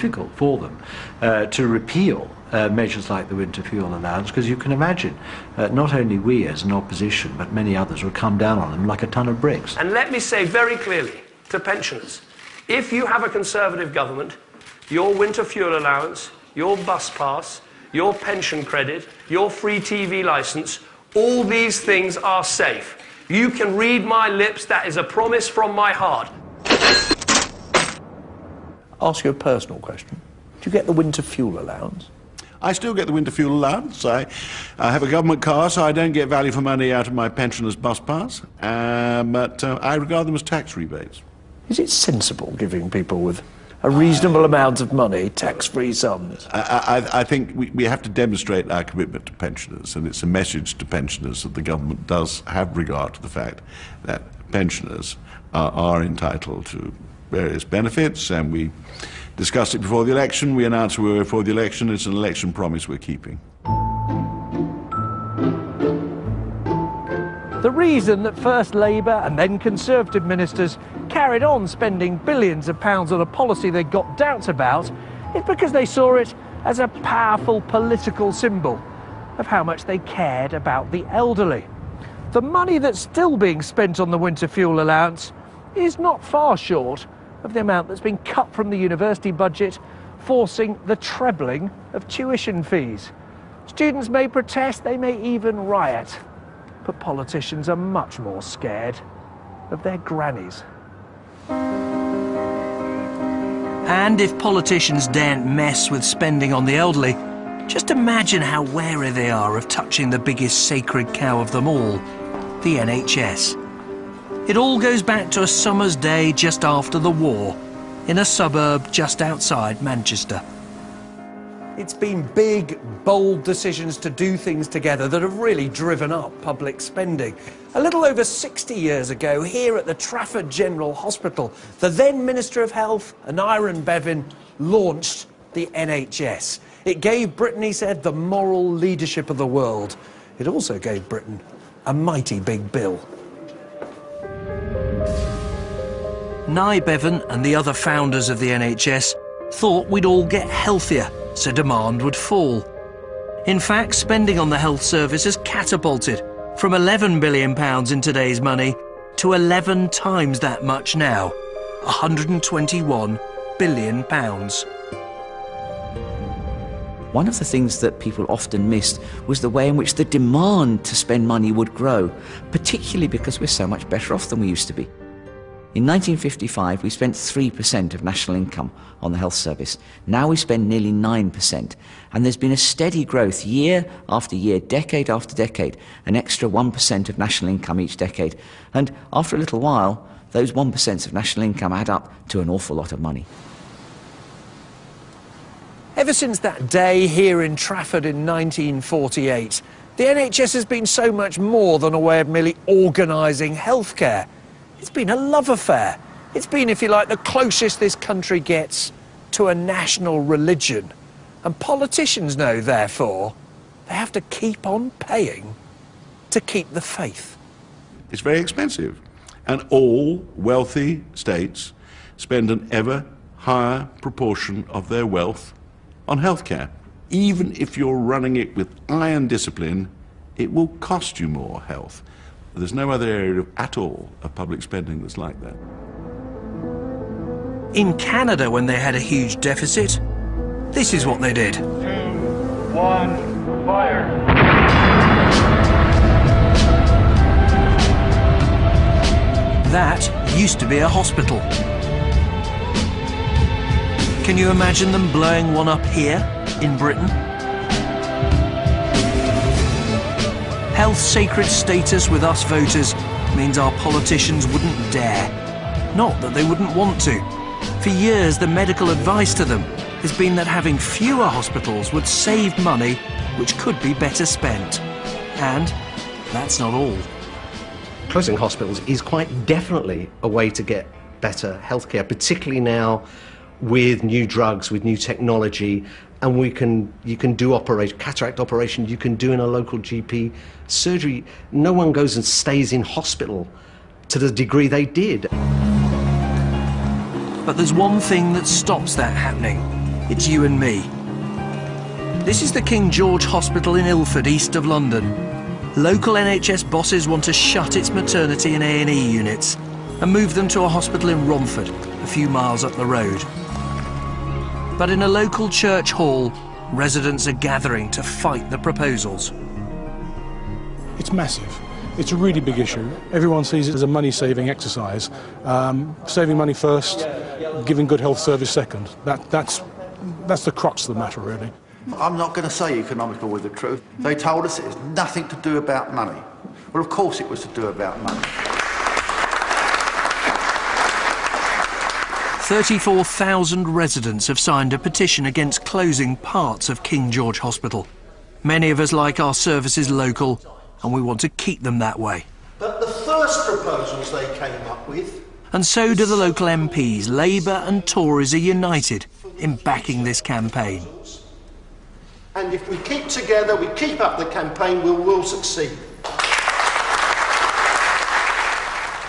difficult for them to repeal measures like the winter fuel allowance, because you can imagine not only we as an opposition but many others would come down on them like a ton of bricks. And let me say very clearly to pensioners, if you have a Conservative government, your winter fuel allowance, your bus pass, your pension credit, your free TV licence, all these things are safe. You can read my lips, that is a promise from my heart. Ask you a personal question. Do you get the winter fuel allowance? I still get the winter fuel allowance. I have a government car, so I don't get value for money out of my pensioner's bus pass, but I regard them as tax rebates. Is it sensible giving people with a reasonable amount of money tax-free sums? I think we have to demonstrate our commitment to pensioners, and it's a message to pensioners that the government does have regard to the fact that pensioners are entitled to various benefits, and we discussed it before the election. We announced we were before the election. It's an election promise we're keeping. The reason that first Labour and then Conservative ministers carried on spending billions of pounds on a policy they got doubts about is because they saw it as a powerful political symbol of how much they cared about the elderly. The money that's still being spent on the winter fuel allowance is not far short of the amount that's been cut from the university budget, forcing the trebling of tuition fees. Students may protest, they may even riot, but politicians are much more scared of their grannies. And if politicians daren't mess with spending on the elderly, just imagine how wary they are of touching the biggest sacred cow of them all, the NHS. It all goes back to a summer's day just after the war, in a suburb just outside Manchester. It's been big, bold decisions to do things together that have really driven up public spending. A little over 60 years ago, here at the Trafford General Hospital, the then Minister of Health, Aneurin Bevan, launched the NHS. It gave Britain, he said, the moral leadership of the world. It also gave Britain a mighty big bill. Nye Bevan and the other founders of the NHS thought we'd all get healthier, so demand would fall. In fact, spending on the health service has catapulted from £11 billion in today's money to 11 times that much now, £121 billion. One of the things that people often missed was the way in which the demand to spend money would grow, particularly because we're so much better off than we used to be. In 1955, we spent 3% of national income on the health service. Now we spend nearly 9%. And there's been a steady growth year after year, decade after decade, an extra 1% of national income each decade. And after a little while, those 1% of national income add up to an awful lot of money. Ever since that day here in Trafford in 1948, the NHS has been so much more than a way of merely organising healthcare. It's been a love affair. It's been, if you like, the closest this country gets to a national religion. And politicians know, therefore, they have to keep on paying to keep the faith. It's very expensive. And all wealthy states spend an ever higher proportion of their wealth on healthcare. Even if you're running it with iron discipline, it will cost you more health. There's no other area at all of public spending that's like that. In Canada, when they had a huge deficit, this is what they did. 2, 1, fire! That used to be a hospital. Can you imagine them blowing one up here in Britain? Health's sacred status with us voters means our politicians wouldn't dare. Not that they wouldn't want to. For years, the medical advice to them has been that having fewer hospitals would save money which could be better spent. And that's not all. Closing hospitals is quite definitely a way to get better healthcare, particularly now with new drugs, with new technology, and you can do cataract operation, you can do in a local GP surgery. No one goes and stays in hospital to the degree they did. But there's one thing that stops that happening. It's you and me. This is the King George Hospital in Ilford, east of London. Local NHS bosses want to shut its maternity and A&E units and move them to a hospital in Romford, a few miles up the road. But in a local church hall, residents are gathering to fight the proposals. It's massive. It's a really big issue. Everyone sees it as a money-saving exercise. Saving money first, giving good health service second. That's the crux of the matter, really. I'm not going to say economical with the truth. They told us it was nothing to do about money. Well, of course it was to do about money. 34,000 residents have signed a petition against closing parts of King George Hospital. Many of us like our services local, and we want to keep them that way. But the first proposals they came up with... And so do the local MPs. Labour and Tories are united in backing this campaign. And if we keep together, we keep up the campaign, we will succeed.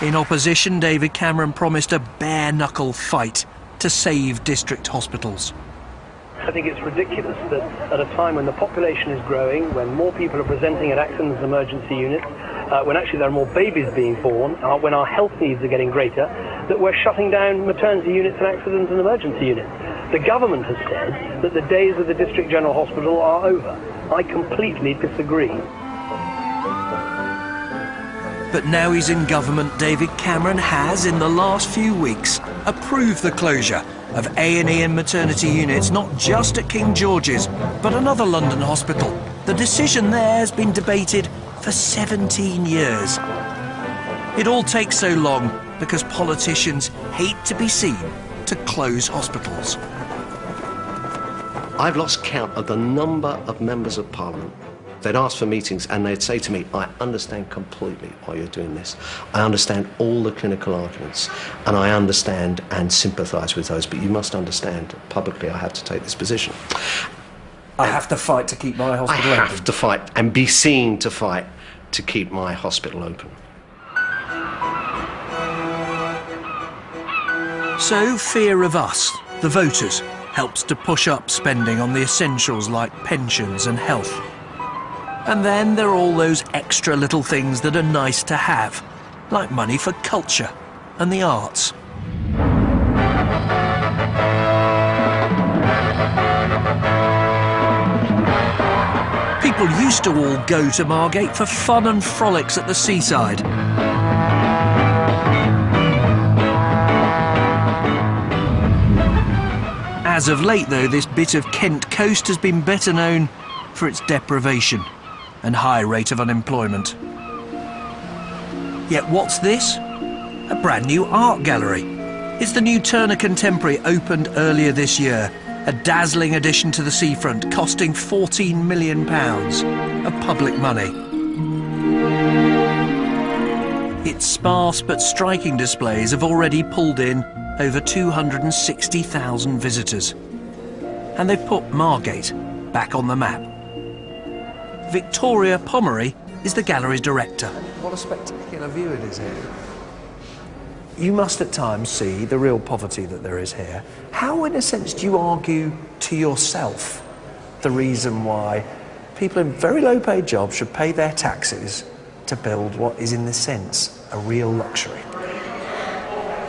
In opposition, David Cameron promised a bare-knuckle fight to save district hospitals. I think it's ridiculous that at a time when the population is growing, when more people are presenting at accidents and emergency units, when actually there are more babies being born, when our health needs are getting greater, that we're shutting down maternity units and accidents and emergency units. The government has said that the days of the District General Hospital are over. I completely disagree. But now he's in government, David Cameron has, in the last few weeks, approved the closure of A&E and maternity units, not just at King George's, but another London hospital. The decision there has been debated for 17 years. It all takes so long because politicians hate to be seen to close hospitals. I've lost count of the number of members of Parliament. They'd ask for meetings and they'd say to me, I understand completely why you're doing this. I understand all the clinical arguments and I understand and sympathise with those, but you must understand publicly I have to take this position. I have to fight to keep my hospital open. I have to fight and be seen to fight to keep my hospital open. So fear of us, the voters, helps to push up spending on the essentials like pensions and health. And then there are all those extra little things that are nice to have, like money for culture and the arts. People used to all go to Margate for fun and frolics at the seaside. As of late, though, this bit of Kent coast has been better known for its deprivation and high rate of unemployment. Yet what's this? A brand new art gallery. It's the new Turner Contemporary, opened earlier this year, a dazzling addition to the seafront, costing £14 million of public money. Its sparse but striking displays have already pulled in over 260,000 visitors. And they've put Margate back on the map. Victoria Pomeroy is the gallery's director. What a spectacular view it is here. You must at times see the real poverty that there is here. How, in a sense, do you argue to yourself the reason why people in very low-paid jobs should pay their taxes to build what is, in this sense, a real luxury?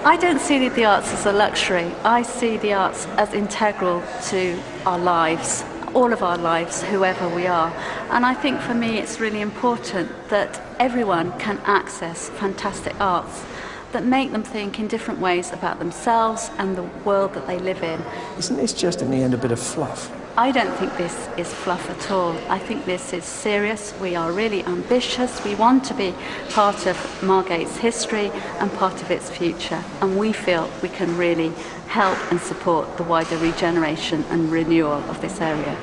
I don't see the arts as a luxury. I see the arts as integral to our lives, all of our lives, whoever we are. And I think for me it's really important that everyone can access fantastic arts that make them think in different ways about themselves and the world that they live in. Isn't this just in the end a bit of fluff? I don't think this is fluff at all. I think this is serious. We are really ambitious. We want to be part of Margate's history and part of its future. And we feel we can really help and support the wider regeneration and renewal of this area.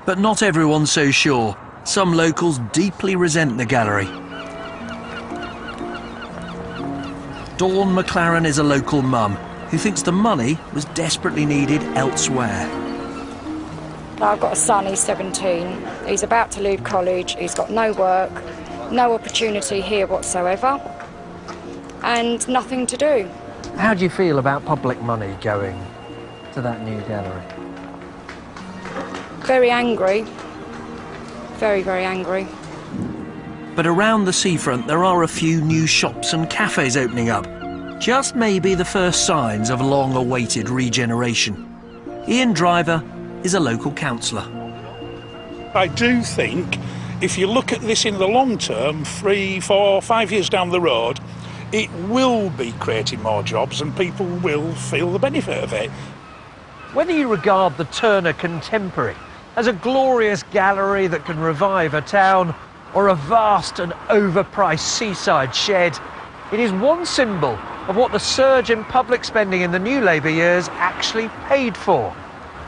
But not everyone's so sure. Some locals deeply resent the gallery. Dawn McLaren is a local mum who thinks the money was desperately needed elsewhere. I've got a son, he's 17. He's about to leave college. He's got no work, no opportunity here whatsoever, and nothing to do. How do you feel about public money going to that new gallery? Very angry. Very, very angry. But around the seafront there are a few new shops and cafes opening up. Just maybe the first signs of long-awaited regeneration. Ian Driver is a local councillor. I do think if you look at this in the long term, 3, 4, 5 years down the road, it will be creating more jobs and people will feel the benefit of it. Whether you regard the Turner Contemporary as a glorious gallery that can revive a town, or a vast and overpriced seaside shed, it is one symbol of what the surge in public spending in the new Labour years actually paid for.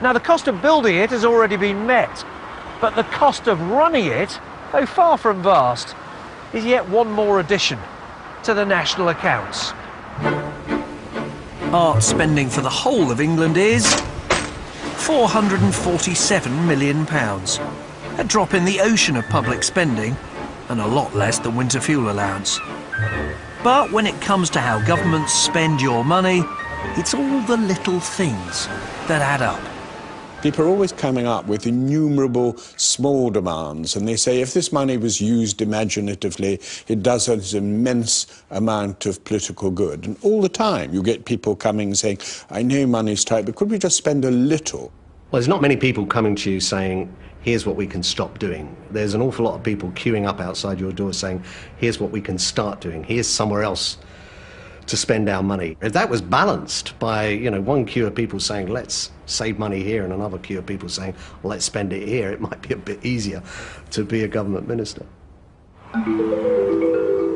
Now, the cost of building it has already been met, but the cost of running it, though far from vast, is yet one more addition to the national accounts. Art spending for the whole of England is £447 million. A drop in the ocean of public spending, and a lot less than winter fuel allowance. But when it comes to how governments spend your money, it's all the little things that add up. People are always coming up with innumerable small demands, and they say if this money was used imaginatively, it does an immense amount of political good. And all the time you get people coming saying, I know money's tight, but could we just spend a little? Well, there's not many people coming to you saying, here's what we can stop doing. There's an awful lot of people queuing up outside your door saying, here's what we can start doing. Here's somewhere else to spend our money. If that was balanced by, one queue of people saying, let's save money here, and another queue of people saying, let's spend it here, it might be a bit easier to be a government minister.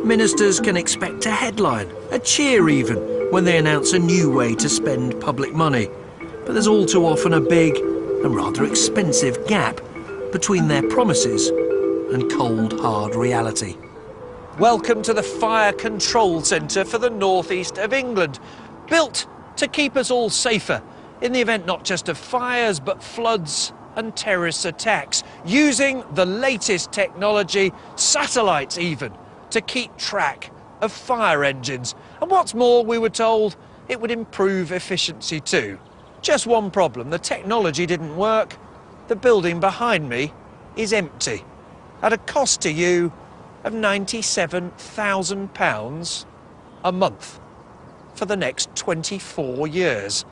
Ministers can expect a headline, a cheer even, when they announce a new way to spend public money. But there's all too often a big and rather expensive gap between their promises and cold, hard reality. Welcome to the Fire Control Centre for the northeast of England, built to keep us all safer in the event not just of fires but floods and terrorist attacks, using the latest technology, satellites even, to keep track of fire engines. And what's more, we were told it would improve efficiency too. Just one problem, the technology didn't work. The building behind me is empty, at a cost to you of £97,000 a month for the next 24 years.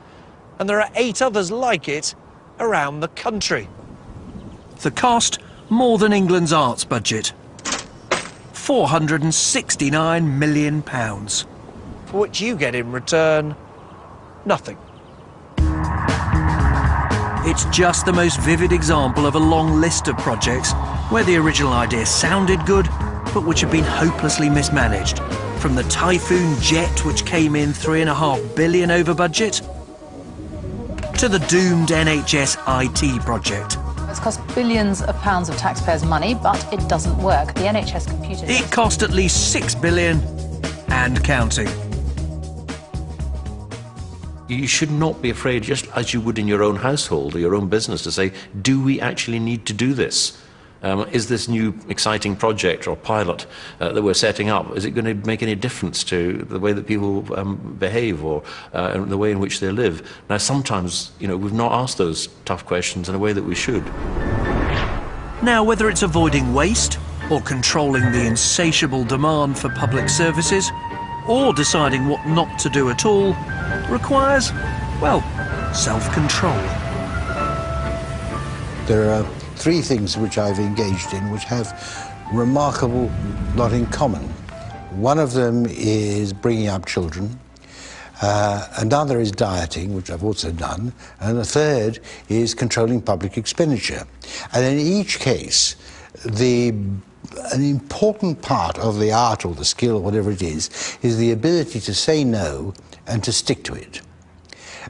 And there are 8 others like it around the country. The cost, more than England's arts budget. £469 million, for which you get in return nothing. It's just the most vivid example of a long list of projects where the original idea sounded good, but which have been hopelessly mismanaged. From the Typhoon jet, which came in £3.5 billion over budget, to the doomed NHS IT project. It's cost billions of pounds of taxpayers' money, but it doesn't work. The NHS computer... It cost at least £6 billion and counting. You should not be afraid, just as you would in your own household or your own business, to say, do we actually need to do this? Is this new exciting project or pilot that we're setting up, is it going to make any difference to the way that people behave or the way in which they live? Now, sometimes, we've not asked those tough questions in a way that we should. Now, whether it's avoiding waste or controlling the insatiable demand for public services, or deciding what not to do at all, requires, well, self-control. There are 3 things which I've engaged in which have remarkable lot in common. One of them is bringing up children, another is dieting, which I've also done, and the third is controlling public expenditure. And in each case, an important part of the art or the skill or whatever it is the ability to say no and to stick to it.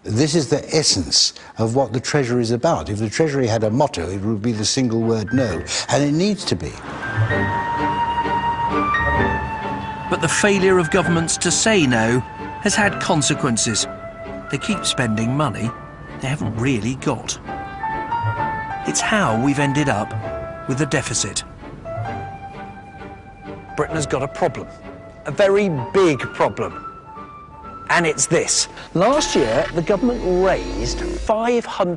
This is the essence of what the Treasury is about. If the Treasury had a motto, it would be the single word no, and it needs to be. But the failure of governments to say no has had consequences. They keep spending money they haven't really got. It's how we've ended up with a deficit. Britain has got a problem, a very big problem. And it's this. Last year, the government raised £500